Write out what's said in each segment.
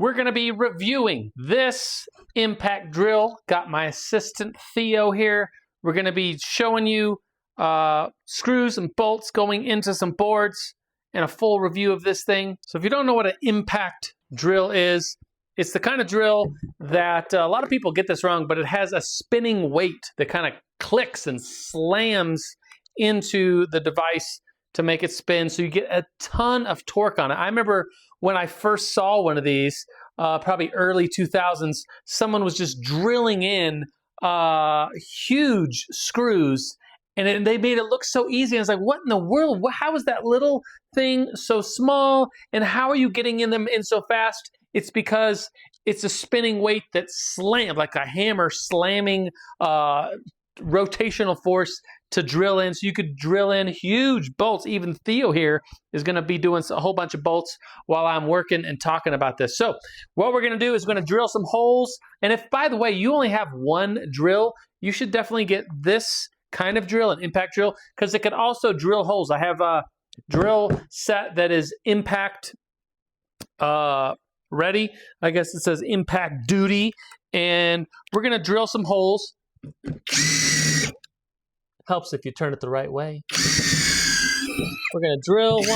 we're going to be reviewing this impact drill. Got my assistant Theo here. We're going to be showing you screws and bolts going into some boards and a full review of this thing. So if you don't know what an impact drill is, it's the kind of drill that a lot of people get this wrong, but it has a spinning weight that kind of clicks and slams into the device to make it spin. So you get a ton of torque on it. I remember when I first saw one of these, probably early 2000s, someone was just drilling in huge screws, and they made it look so easy. I was like, what in the world? How is that little thing so small? And how are you getting them in so fast? It's because it's a spinning weight that slams, like a hammer slamming rotational force to drill in. So you could drill in huge bolts. Even Theo here is going to be doing a whole bunch of bolts while I'm working and talking about this. So what we're going to do is we're going to drill some holes. And if, by the way, you only have one drill, you should definitely get this kind of drill, an impact drill, because it can also drill holes. I have a drill set that is impact ready. I guess it says impact duty. And we're going to drill some holes. Helps if you turn it the right way. We're going to drill 1,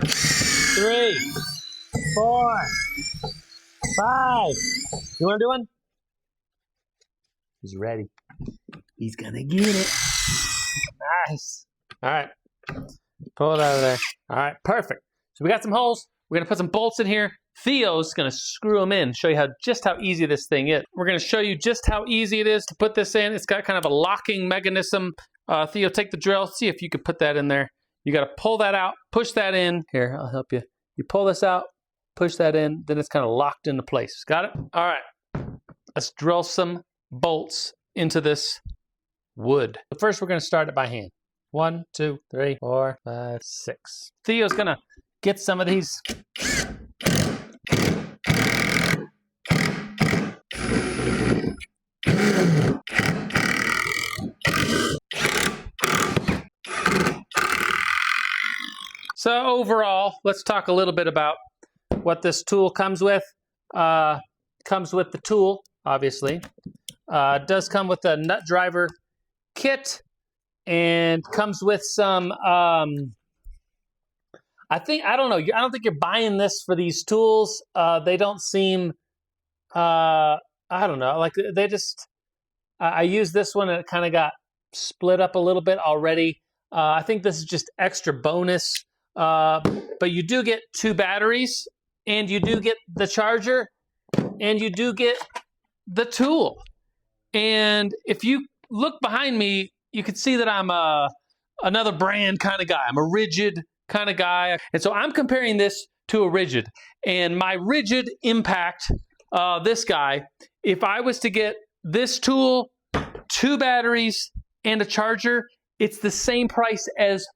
2, 3, 4, 5. You want to do one? He's ready. He's going to get it. Nice. All right. Pull it out of there. All right. Perfect. So we got some holes. We're going to put some bolts in here. Theo's going to screw them in, show you just how easy this thing is. We're going to show you just how easy it is to put this in. It's got kind of a locking mechanism. Theo, take the drill. See if you can put that in there. You got to pull that out, push that in. Here, I'll help you. You pull this out, push that in, then it's kind of locked into place. Got it? All right. Let's drill some bolts into this wood. But first, we're going to start it by hand. 1, 2, 3, 4, 5, 6. Theo's going to get some of these. So overall, let's talk a little bit about what this tool comes with. Comes with the tool, obviously. It does come with a nut driver kit and comes with some, I don't know. I don't think you're buying this for these tools. They don't seem, I don't know, like they just, I used this one and it kind of got split up a little bit already. I think this is just extra bonus. But you do get 2 batteries, and you do get the charger, and you do get the tool. And if you look behind me, you can see that I'm another brand kind of guy. I'm a rigid kind of guy. And so I'm comparing this to a rigid. And my rigid impact, this guy, if I was to get this tool, 2 batteries, and a charger, it's the same price as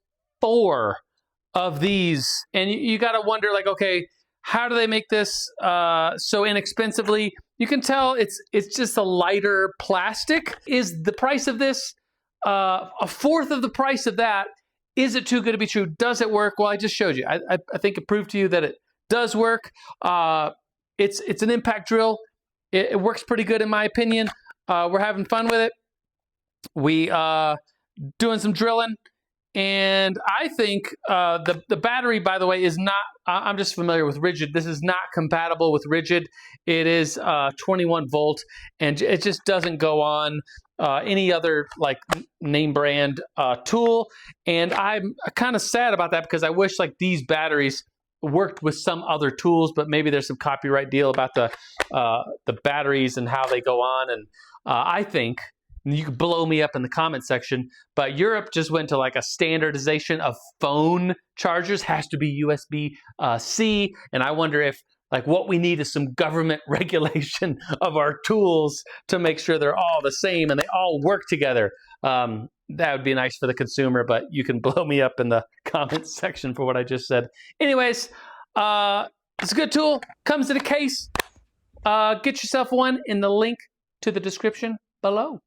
4 of these. And you got to wonder, like, okay, how do they make this so inexpensively? You can tell it's just a lighter plastic. Is the price of this a fourth of the price of that? Is it too good to be true? Does it work? Well, I just showed you. I think it proved to you that it does work. It's an impact drill. It works pretty good in my opinion. We're having fun with it. We doing some drilling. And I think the battery, by the way, is not, I'm just familiar with rigid. This is not compatible with rigid. It is 21 volt, and it just doesn't go on any other like name brand tool. And I'm kind of sad about that because I wish like these batteries worked with some other tools, but maybe there's some copyright deal about the batteries and how they go on. And I think, you can blow me up in the comment section, but Europe just went to like a standardization of phone chargers, has to be USB-C. And I wonder if like what we need is some government regulation of our tools to make sure they're all the same and they all work together. That would be nice for the consumer, but you can blow me up in the comment section for what I just said. Anyways, it's a good tool, comes in a case. Get yourself one in the link to the description below.